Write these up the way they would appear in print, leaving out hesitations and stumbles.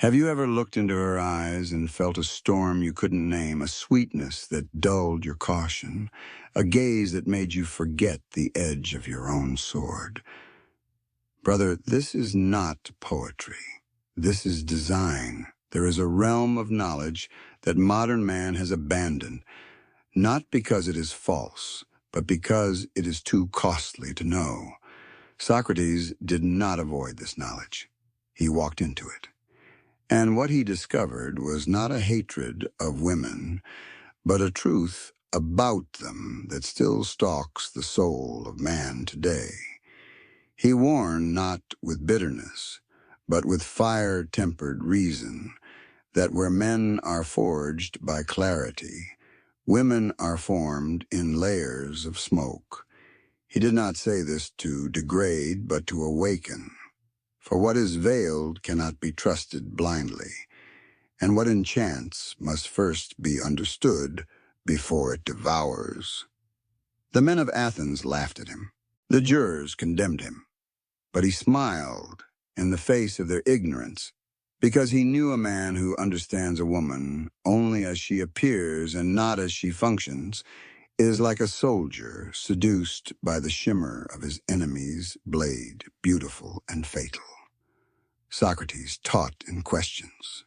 Have you ever looked into her eyes and felt a storm you couldn't name, a sweetness that dulled your caution, a gaze that made you forget the edge of your own sword? Brother, this is not poetry. This is design. There is a realm of knowledge that modern man has abandoned, not because it is false, but because it is too costly to know. Socrates did not avoid this knowledge. He walked into it. And what he discovered was not a hatred of women, but a truth about them that still stalks the soul of man today. He warned not with bitterness, but with fire-tempered reason, that where men are forged by clarity, women are formed in layers of smoke. He did not say this to degrade, but to awaken. For what is veiled cannot be trusted blindly, and what enchants must first be understood before it devours. The men of Athens laughed at him. The jurors condemned him. But he smiled in the face of their ignorance, because he knew a man who understands a woman only as she appears and not as she functions is like a soldier seduced by the shimmer of his enemy's blade, beautiful and fatal. Socrates taught in questions.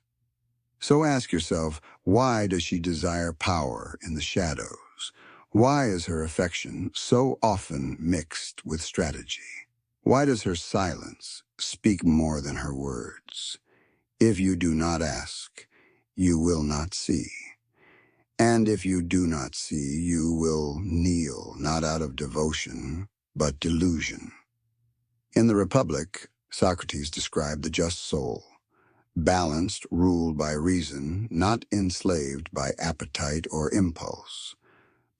So ask yourself, why does she desire power in the shadows? Why is her affection so often mixed with strategy? Why does her silence speak more than her words? If you do not ask, you will not see. And if you do not see, you will kneel, not out of devotion, but delusion. In the Republic, Socrates described the just soul, balanced, ruled by reason, not enslaved by appetite or impulse.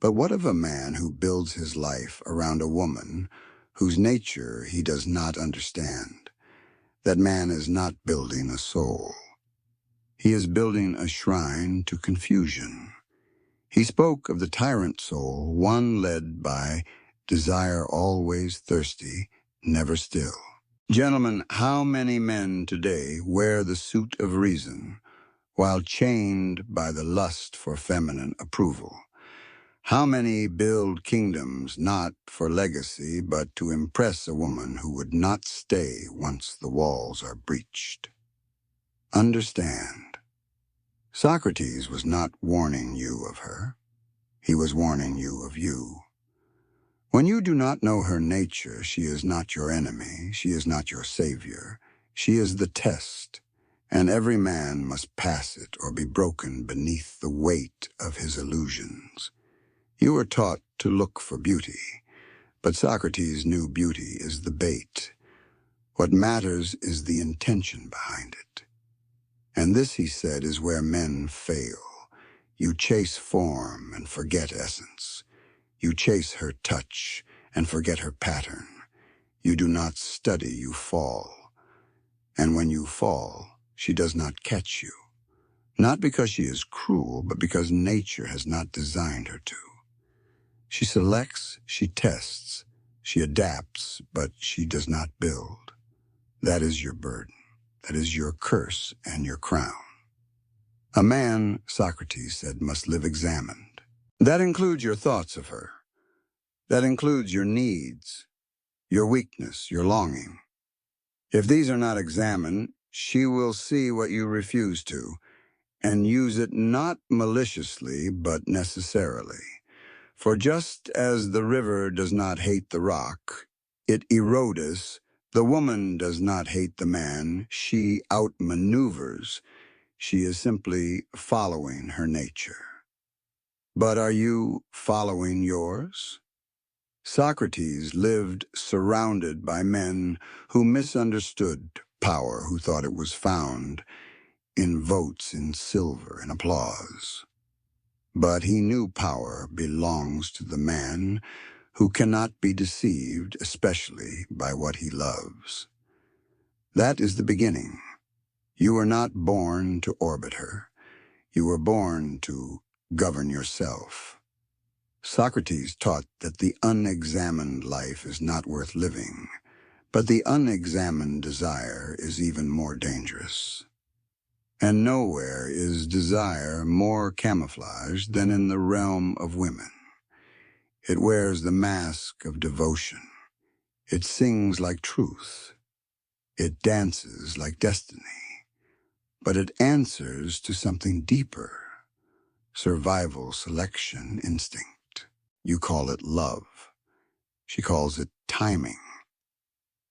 But what of a man who builds his life around a woman whose nature he does not understand? That man is not building a soul. He is building a shrine to confusion. He spoke of the tyrant soul, one led by desire always thirsty, never still. Gentlemen, how many men today wear the suit of reason while chained by the lust for feminine approval? How many build kingdoms not for legacy, but to impress a woman who would not stay once the walls are breached? Understand, Socrates was not warning you of her. He was warning you of you. When you do not know her nature, she is not your enemy, she is not your savior. She is the test, and every man must pass it or be broken beneath the weight of his illusions. You are taught to look for beauty, but Socrates knew beauty is the bait. What matters is the intention behind it. And this, he said, is where men fail. You chase form and forget essence. You chase her touch and forget her pattern. You do not study, you fall. And when you fall, she does not catch you. Not because she is cruel, but because nature has not designed her to. She selects, she tests, she adapts, but she does not build. That is your burden. That is your curse and your crown. A man, Socrates said, must live examined. That includes your thoughts of her. That includes your needs, your weakness, your longing. If these are not examined, she will see what you refuse to, and use it not maliciously, but necessarily. For just as the river does not hate the rock, it erodes, the woman does not hate the man, she outmaneuvers. She is simply following her nature. But are you following yours? Socrates lived surrounded by men who misunderstood power, who thought it was found in votes, in silver, in applause. But he knew power belongs to the man who cannot be deceived, especially by what he loves. That is the beginning. You were not born to orbit her. You were born to govern yourself. Socrates taught that the unexamined life is not worth living, but the unexamined desire is even more dangerous. And nowhere is desire more camouflaged than in the realm of women. It wears the mask of devotion. It sings like truth. It dances like destiny. But it answers to something deeper. Survival, selection, instinct. You call it love. She calls it timing.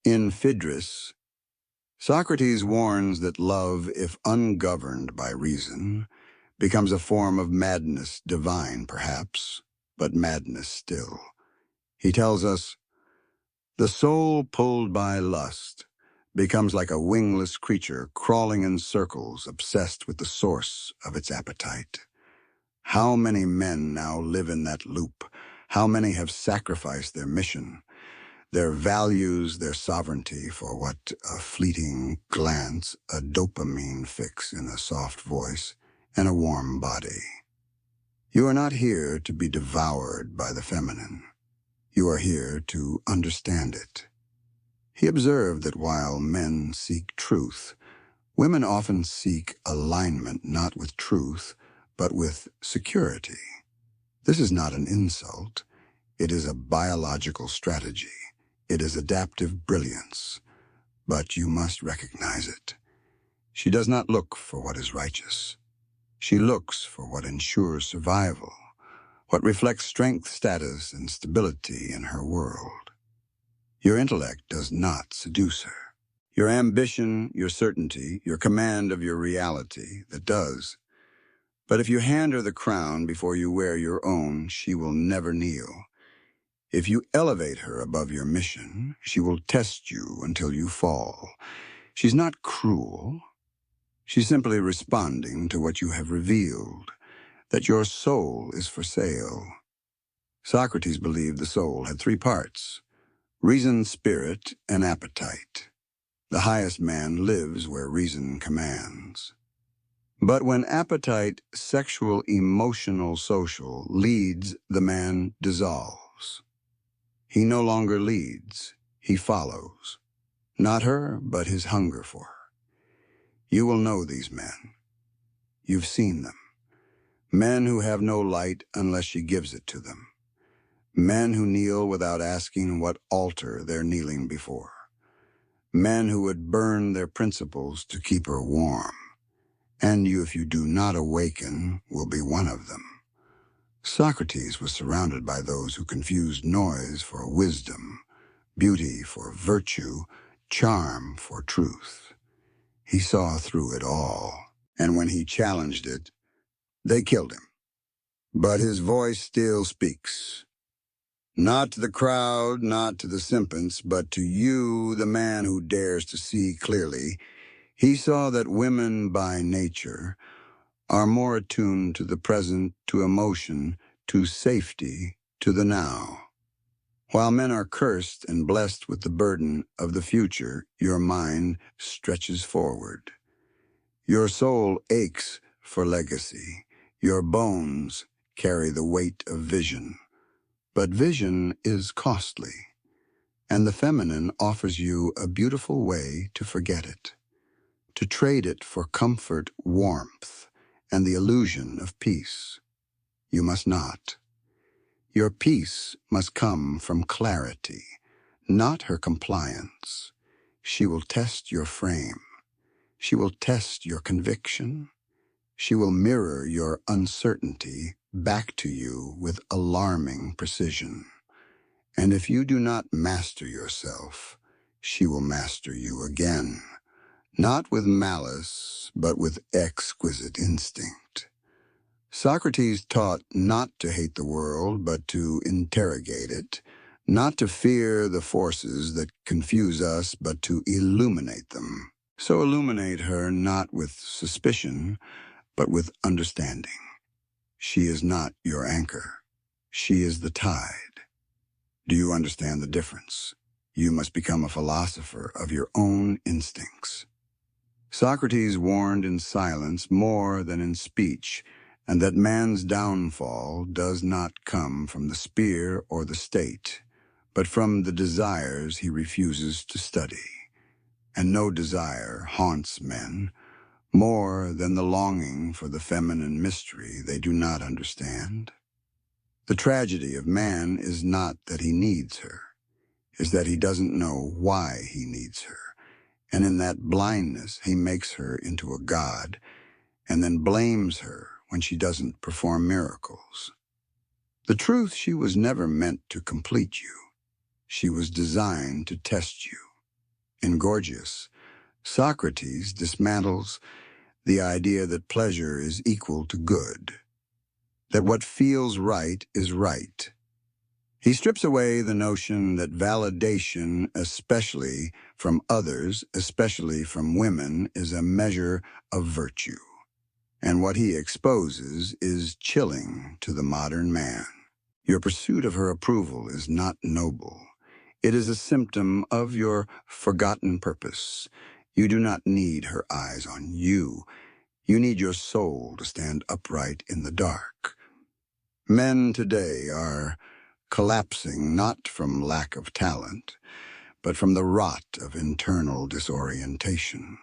In Phaedrus, Socrates warns that love, if ungoverned by reason, becomes a form of madness, divine perhaps, but madness still. He tells us, the soul pulled by lust becomes like a wingless creature crawling in circles, obsessed with the source of its appetite. How many men now live in that loop? How many have sacrificed their mission, their values, their sovereignty for what a fleeting glance, a dopamine fix in a soft voice, and a warm body? You are not here to be devoured by the feminine. You are here to understand it. He observed that while men seek truth, women often seek alignment not with truth, but with security. This is not an insult. It is a biological strategy. It is adaptive brilliance. But you must recognize it. She does not look for what is righteous. She looks for what ensures survival, what reflects strength, status, and stability in her world. Your intellect does not seduce her. Your ambition, your certainty, your command of your reality, that does. But if you hand her the crown before you wear your own, she will never kneel. If you elevate her above your mission, she will test you until you fall. She's not cruel. She's simply responding to what you have revealed, that your soul is for sale. Socrates believed the soul had three parts: reason, spirit, and appetite. The highest man lives where reason commands. But when appetite, sexual, emotional, social, leads, the man dissolves. He no longer leads, he follows. Not her, but his hunger for her. You will know these men. You've seen them. Men who have no light unless she gives it to them. Men who kneel without asking what altar they're kneeling before. Men who would burn their principles to keep her warm. And you, if you do not awaken, will be one of them. Socrates was surrounded by those who confused noise for wisdom, beauty for virtue, charm for truth. He saw through it all, and when he challenged it, they killed him. But his voice still speaks. Not to the crowd, not to the simpletons, but to you, the man who dares to see clearly. He saw that women by nature are more attuned to the present, to emotion, to safety, to the now. While men are cursed and blessed with the burden of the future, your mind stretches forward. Your soul aches for legacy. Your bones carry the weight of vision. But vision is costly, and the feminine offers you a beautiful way to forget it, to trade it for comfort, warmth, and the illusion of peace. You must not. Your peace must come from clarity, not her compliance. She will test your frame. She will test your conviction. She will mirror your uncertainty back to you with alarming precision. And if you do not master yourself, she will master you again, not with malice, but with exquisite instinct. Socrates taught not to hate the world, but to interrogate it, not to fear the forces that confuse us, but to illuminate them. So illuminate her not with suspicion, but with understanding. She is not your anchor. She is the tide. Do you understand the difference? You must become a philosopher of your own instincts. Socrates warned in silence more than in speech, and that man's downfall does not come from the spear or the state, but from the desires he refuses to study. And no desire haunts men more than the longing for the feminine mystery they do not understand. The tragedy of man is not that he needs her, is that he doesn't know why he needs her. And in that blindness, he makes her into a god and then blames her when she doesn't perform miracles. The truth, she was never meant to complete you. She was designed to test you. In Gorgias, Socrates dismantles the idea that pleasure is equal to good, that what feels right is right. He strips away the notion that validation, especially from others, especially from women, is a measure of virtue. And what he exposes is chilling to the modern man. Your pursuit of her approval is not noble. It is a symptom of your forgotten purpose. You do not need her eyes on you. You need your soul to stand upright in the dark. Men today are collapsing not from lack of talent, but from the rot of internal disorientation.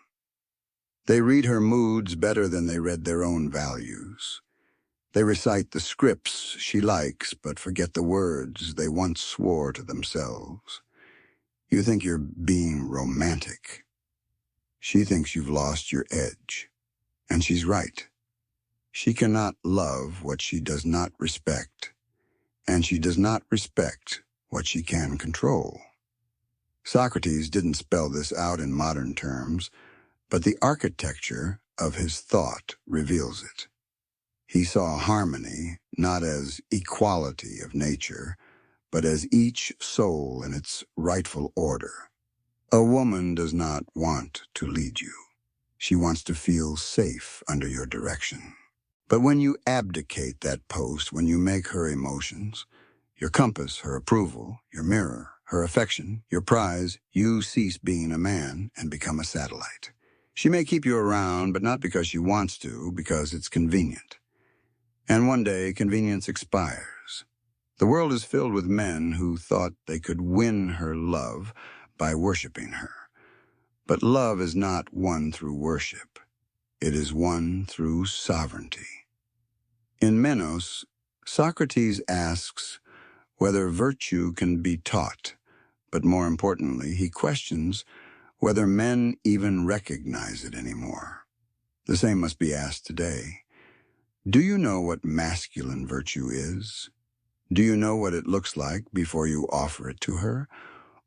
They read her moods better than they read their own values. They recite the scripts she likes, but forget the words they once swore to themselves. You think you're being romantic. She thinks you've lost your edge. And she's right. She cannot love what she does not respect, and she does not respect what she can control. Socrates didn't spell this out in modern terms, but the architecture of his thought reveals it. He saw harmony not as equality of nature, but as each soul in its rightful order. A woman does not want to lead you. She wants to feel safe under your direction. But when you abdicate that post, when you make her emotions, your compass, her approval, your mirror, her affection, your prize, you cease being a man and become a satellite. She may keep you around, but not because she wants to, because it's convenient. And one day, convenience expires. The world is filled with men who thought they could win her love by worshiping her. But love is not won through worship. It is won through sovereignty. In Menos, Socrates asks whether virtue can be taught, but more importantly, he questions whether men even recognize it anymore. The same must be asked today. Do you know what masculine virtue is? Do you know what it looks like before you offer it to her?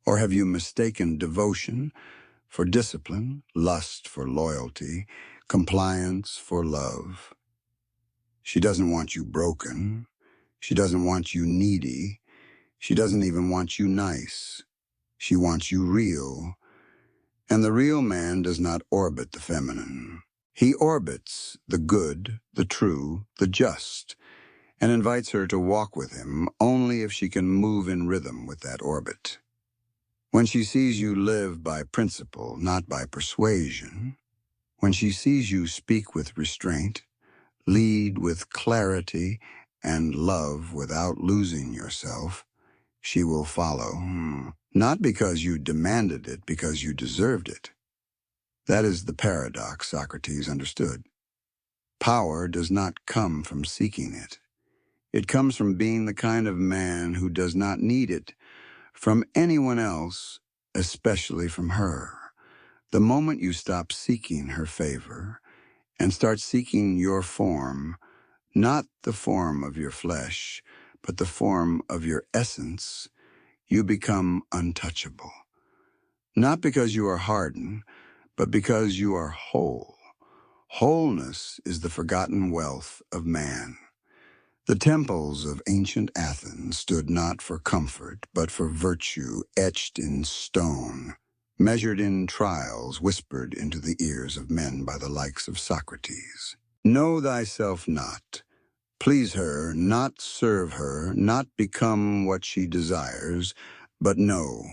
Or have you mistaken devotion for discipline, lust for loyalty, compliance for love? She doesn't want you broken. She doesn't want you needy. She doesn't even want you nice. She wants you real. And the real man does not orbit the feminine. He orbits the good, the true, the just, and invites her to walk with him only if she can move in rhythm with that orbit. When she sees you live by principle, not by persuasion, when she sees you speak with restraint, lead with clarity, and love without losing yourself, she will follow. Not because you demanded it, because you deserved it. That is the paradox Socrates understood. Power does not come from seeking it. It comes from being the kind of man who does not need it from anyone else, especially from her. The moment you stop seeking her favor and start seeking your form, not the form of your flesh, but the form of your essence, you become untouchable. Not because you are hardened, but because you are whole. Wholeness is the forgotten wealth of man. The temples of ancient Athens stood not for comfort, but for virtue etched in stone, measured in trials, whispered into the ears of men by the likes of Socrates. Know thyself not. Please her, not serve her, not become what she desires, but know.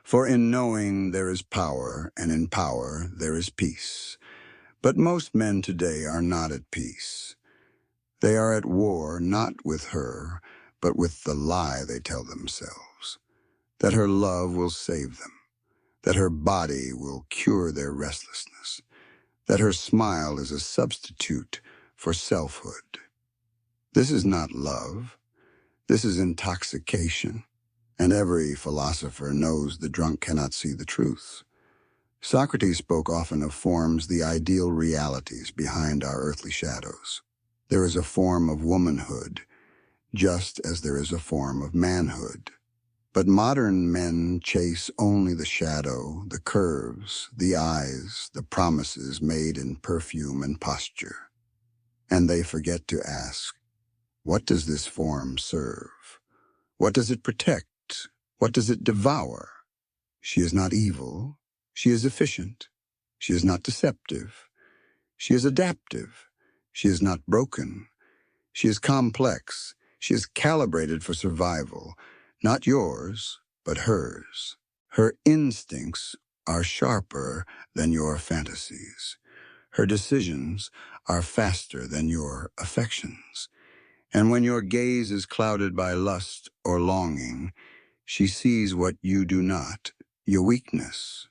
For in knowing there is power, and in power there is peace. But most men today are not at peace. They are at war not with her, but with the lie they tell themselves, that her love will save them, that her body will cure their restlessness, that her smile is a substitute for selfhood. This is not love. This is intoxication, and every philosopher knows the drunk cannot see the truth. Socrates spoke often of forms, the ideal realities behind our earthly shadows. There is a form of womanhood, just as there is a form of manhood. But modern men chase only the shadow, the curves, the eyes, the promises made in perfume and posture. And they forget to ask, what does this form serve? What does it protect? What does it devour? She is not evil. She is efficient. She is not deceptive. She is adaptive. She is not broken. She is complex. She is calibrated for survival, not yours, but hers. Her instincts are sharper than your fantasies. Her decisions are faster than your affections. And when your gaze is clouded by lust or longing, she sees what you do not, your weakness.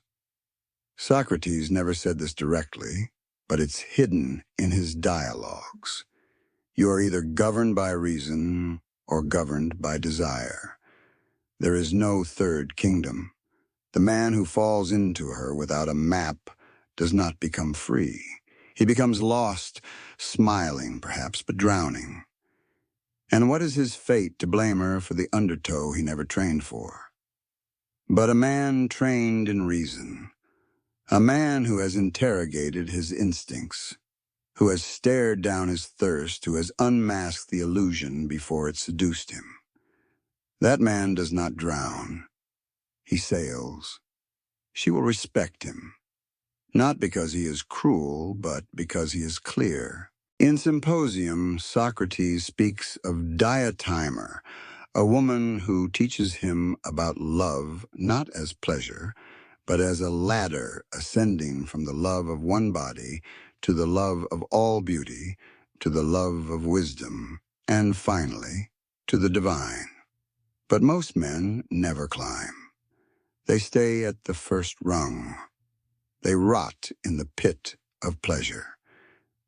Socrates never said this directly, but it's hidden in his dialogues. You are either governed by reason or governed by desire. There is no third kingdom. The man who falls into her without a map does not become free. He becomes lost, smiling perhaps, but drowning. And what is his fate to blame her for the undertow he never trained for? But a man trained in reason, a man who has interrogated his instincts, who has stared down his thirst, who has unmasked the illusion before it seduced him. That man does not drown. He sails. She will respect him, not because he is cruel, but because he is clear. In Symposium, Socrates speaks of Diotimer, a woman who teaches him about love not as pleasure, but as a ladder ascending from the love of one body to the love of all beauty, to the love of wisdom, and finally, to the divine. But most men never climb. They stay at the first rung. They rot in the pit of pleasure,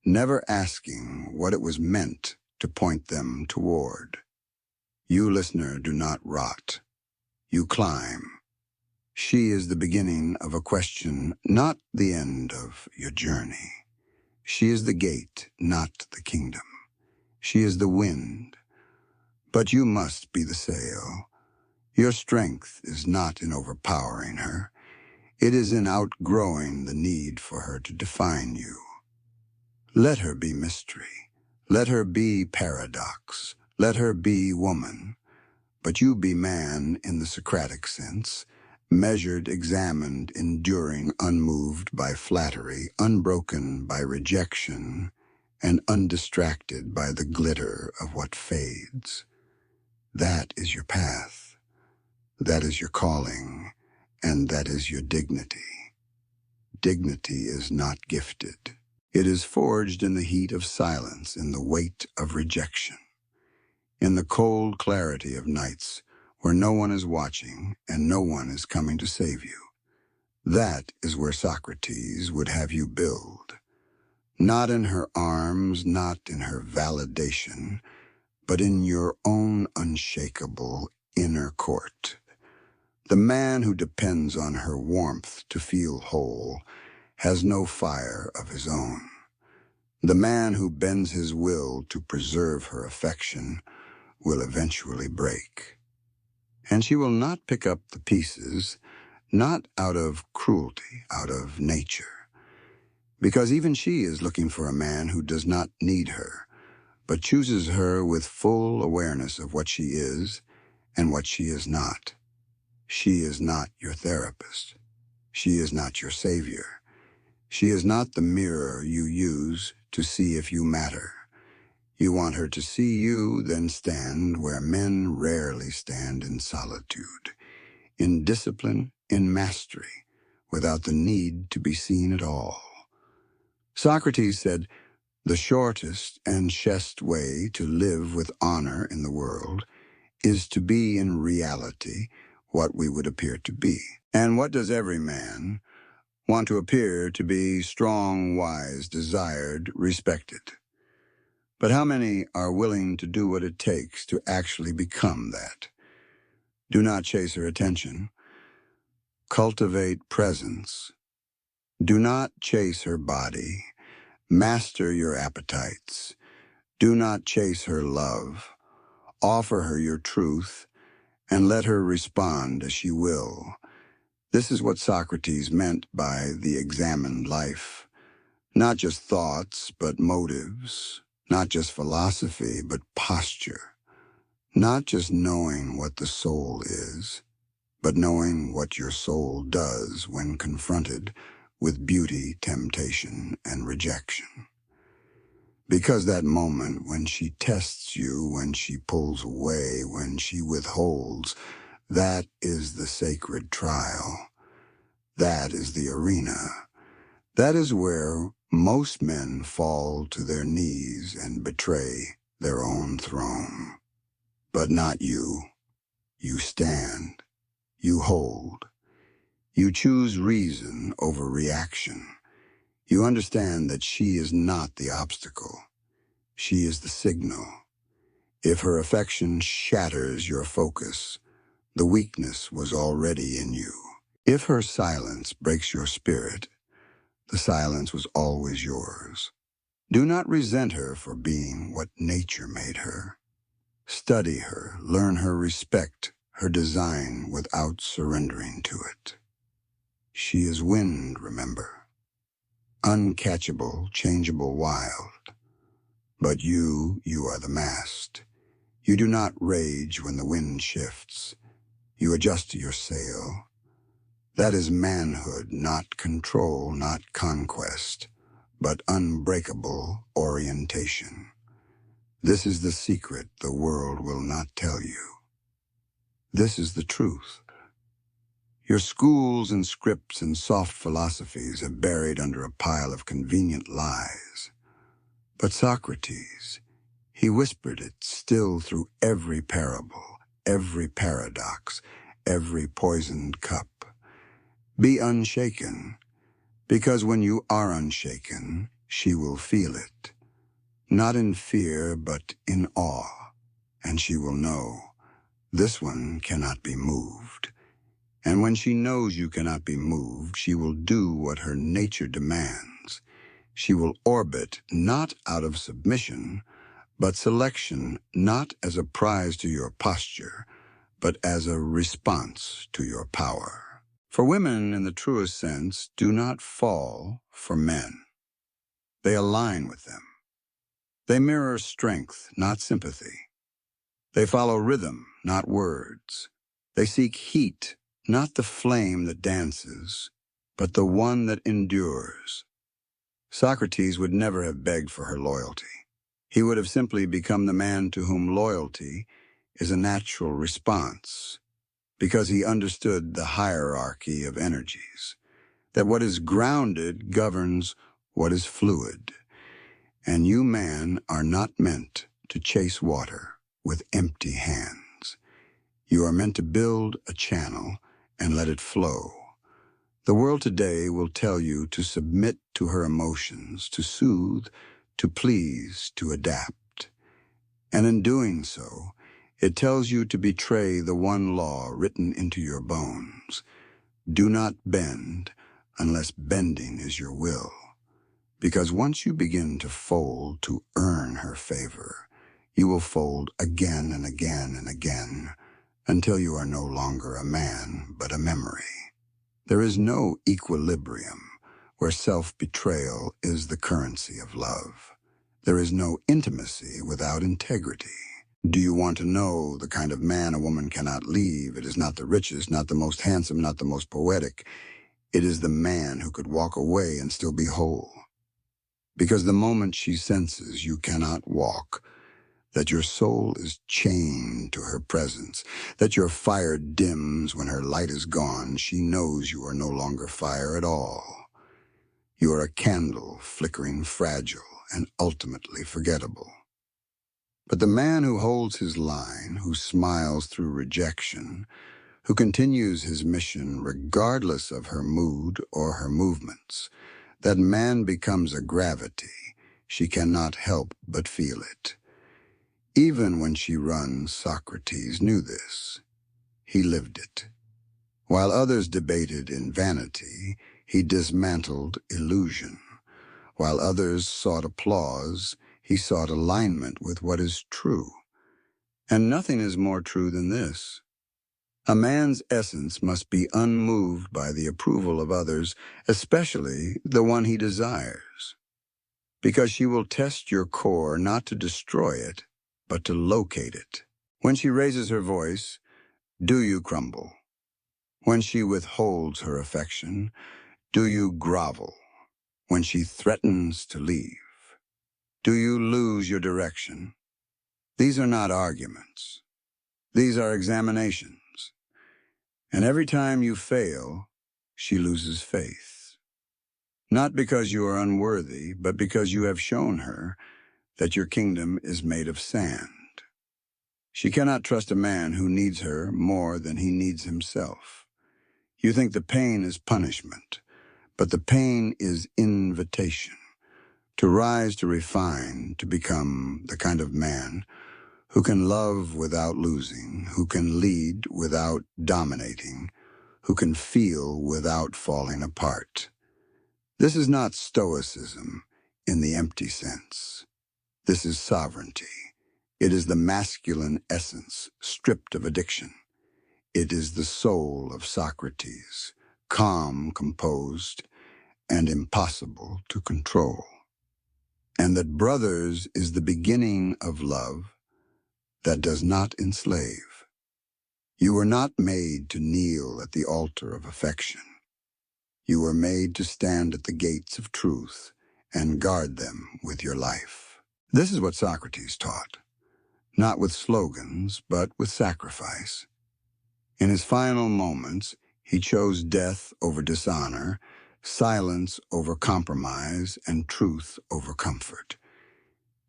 never asking what it was meant to point them toward. You, listener, do not rot. You climb. She is the beginning of a question, not the end of your journey. She is the gate, not the kingdom. She is the wind. But you must be the sail. Your strength is not in overpowering her. It is in outgrowing the need for her to define you. Let her be mystery. Let her be paradox. Let her be woman. But you be man in the Socratic sense, measured, examined, enduring, unmoved by flattery, unbroken by rejection, and undistracted by the glitter of what fades. That is your path. That is your calling, and that is your dignity. Dignity is not gifted. It is forged in the heat of silence, in the weight of rejection, in the cold clarity of nights where no one is watching and no one is coming to save you. That is where Socrates would have you build. Not in her arms, not in her validation, but in your own unshakable inner court. The man who depends on her warmth to feel whole has no fire of his own. The man who bends his will to preserve her affection will eventually break. And she will not pick up the pieces, not out of cruelty, out of nature, because even she is looking for a man who does not need her, but chooses her with full awareness of what she is and what she is not. She is not your therapist. She is not your savior. She is not the mirror you use to see if you matter. You want her to see you, then stand where men rarely stand, in solitude, in discipline, in mastery, without the need to be seen at all. Socrates said, the shortest and shest way to live with honor in the world is to be in reality what we would appear to be. And what does every man, want to appear to be strong, wise, desired, respected. But how many are willing to do what it takes to actually become that? Do not chase her attention. Cultivate presence. Do not chase her body. Master your appetites. Do not chase her love. Offer her your truth, and let her respond as she will. This is what Socrates meant by the examined life. Not just thoughts, but motives. Not just philosophy, but posture. Not just knowing what the soul is, but knowing what your soul does when confronted with beauty, temptation, and rejection. Because that moment when she tests you, when she pulls away, when she withholds, that is the sacred trial. That is the arena. That is where most men fall to their knees and betray their own throne. But not you. You stand. You hold. You choose reason over reaction. You understand that she is not the obstacle. She is the signal. If her affection shatters your focus, the weakness was already in you. If her silence breaks your spirit, the silence was always yours. Do not resent her for being what nature made her. Study her, learn her respect, her design without surrendering to it. She is wind, remember. Uncatchable, changeable, wild. But you are the mast. You do not rage when the wind shifts. You adjust your sail. That is manhood, not control, not conquest, but unbreakable orientation. This is the secret the world will not tell you. This is the truth. Your schools and scripts and soft philosophies are buried under a pile of convenient lies. But Socrates, he whispered it still through every parable, every paradox, every poisoned cup. Be unshaken, because when you are unshaken, she will feel it. Not in fear, but in awe, and she will know, this one cannot be moved. And when she knows you cannot be moved, she will do what her nature demands. She will orbit not out of submission, but selection not as a prize to your posture, but as a response to your power. For women, in the truest sense, do not fall for men. They align with them. They mirror strength, not sympathy. They follow rhythm, not words. They seek heat, not the flame that dances, but the one that endures. Socrates would never have begged for her loyalty. He would have simply become the man to whom loyalty is a natural response, because he understood the hierarchy of energies, that what is grounded governs what is fluid. And you, man, are not meant to chase water with empty hands. You are meant to build a channel and let it flow. The world today will tell you to submit to her emotions, to soothe, to please, to adapt. And in doing so, it tells you to betray the one law written into your bones. Do not bend unless bending is your will. Because once you begin to fold to earn her favor, you will fold again and again and again until you are no longer a man, but a memory. There is no equilibrium where self-betrayal is the currency of love. There is no intimacy without integrity. Do you want to know the kind of man a woman cannot leave? It is not the richest, not the most handsome, not the most poetic. It is the man who could walk away and still be whole. Because the moment she senses you cannot walk, that your soul is chained to her presence, that your fire dims when her light is gone, she knows you are no longer fire at all. You are a candle, flickering, fragile, and ultimately forgettable. But the man who holds his line, who smiles through rejection, who continues his mission regardless of her mood or her movements, that man becomes a gravity. She cannot help but feel it. Even when she runs, Socrates knew this. He lived it. While others debated in vanity, he dismantled illusion. While others sought applause, he sought alignment with what is true. And nothing is more true than this. A man's essence must be unmoved by the approval of others, especially the one he desires, because she will test your core not to destroy it, but to locate it. When she raises her voice, do you crumble? When she withholds her affection, do you grovel? When she threatens to leave, do you lose your direction? These are not arguments. These are examinations. And every time you fail, she loses faith. Not because you are unworthy, but because you have shown her that your kingdom is made of sand. She cannot trust a man who needs her more than he needs himself. You think the pain is punishment, but the pain is invitation. To rise, to refine, to become the kind of man who can love without losing, who can lead without dominating, who can feel without falling apart. This is not stoicism in the empty sense. This is sovereignty. It is the masculine essence stripped of addiction. It is the soul of Socrates, calm, composed, and impossible to control. And that brothers is the beginning of love that does not enslave. You were not made to kneel at the altar of affection. You were made to stand at the gates of truth and guard them with your life. This is what Socrates taught, not with slogans, but with sacrifice. In his final moments, he chose death over dishonor, silence over compromise, and truth over comfort.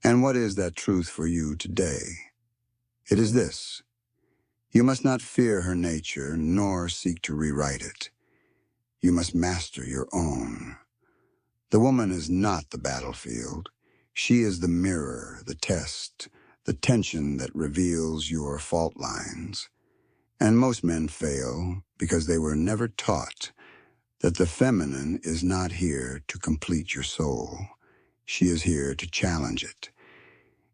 And what is that truth for you today? It is this: you must not fear her nature, nor seek to rewrite it. You must master your own. The woman is not the battlefield. She is the mirror, the test, the tension that reveals your fault lines. And most men fail because they were never taught that the feminine is not here to complete your soul. She is here to challenge it.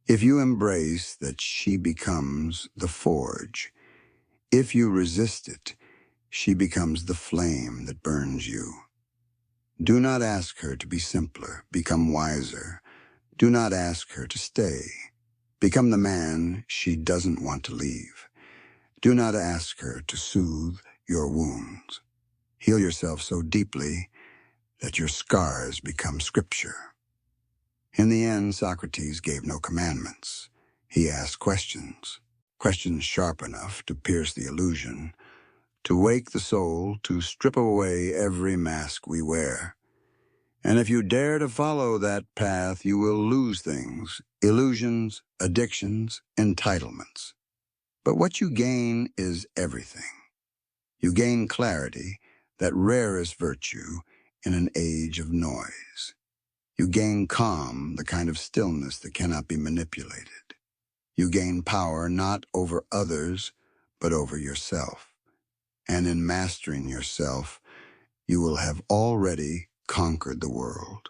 If you embrace that, she becomes the forge. If you resist it, she becomes the flame that burns you. Do not ask her to be simpler, become wiser. Do not ask her to stay. Become the man she doesn't want to leave. Do not ask her to soothe your wounds. Heal yourself so deeply that your scars become scripture. In the end, Socrates gave no commandments. He asked questions, questions sharp enough to pierce the illusion, to wake the soul, to strip away every mask we wear. And if you dare to follow that path, you will lose things, illusions, addictions, entitlements. But what you gain is everything. You gain clarity, that rarest virtue in an age of noise. You gain calm, the kind of stillness that cannot be manipulated. You gain power not over others, but over yourself. And in mastering yourself, you will have already conquered the world.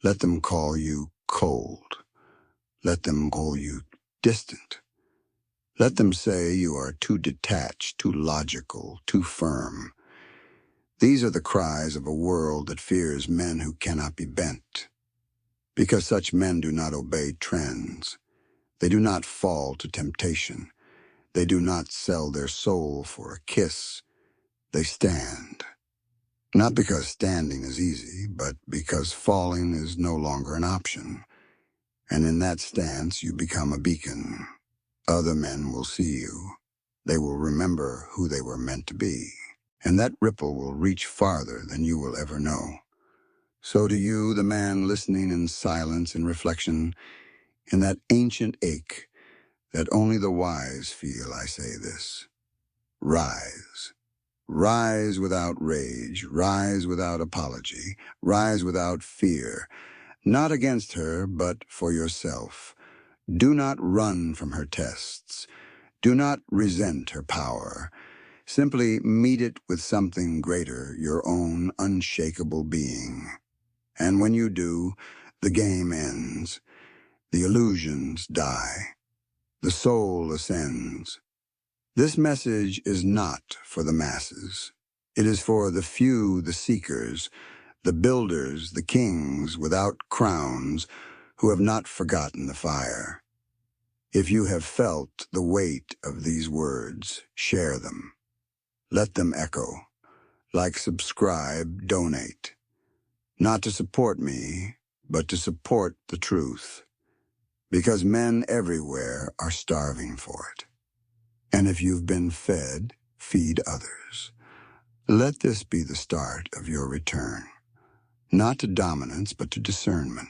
Let them call you cold. Let them call you distant. Let them say you are too detached, too logical, too firm. These are the cries of a world that fears men who cannot be bent. Because such men do not obey trends. They do not fall to temptation. They do not sell their soul for a kiss. They stand. Not because standing is easy, but because falling is no longer an option. And in that stance, you become a beacon. Other men will see you. They will remember who they were meant to be. And that ripple will reach farther than you will ever know. So do you, the man listening in silence and reflection, in that ancient ache that only the wise feel, I say this: Rise. Rise without rage, rise without apology, rise without fear, not against her, but for yourself. Do not run from her tests. Do not resent her power. Simply meet it with something greater, your own unshakable being. And when you do, the game ends. The illusions die. The soul ascends. This message is not for the masses. It is for the few, the seekers, the builders, the kings without crowns who have not forgotten the fire. If you have felt the weight of these words, share them. Let them echo. Like, subscribe, donate. Not to support me, but to support the truth. Because men everywhere are starving for it. And if you've been fed, feed others. Let this be the start of your return. Not to dominance, but to discernment.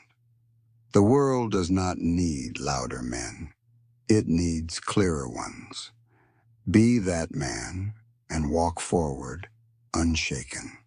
The world does not need louder men. It needs clearer ones. Be that man and walk forward unshaken.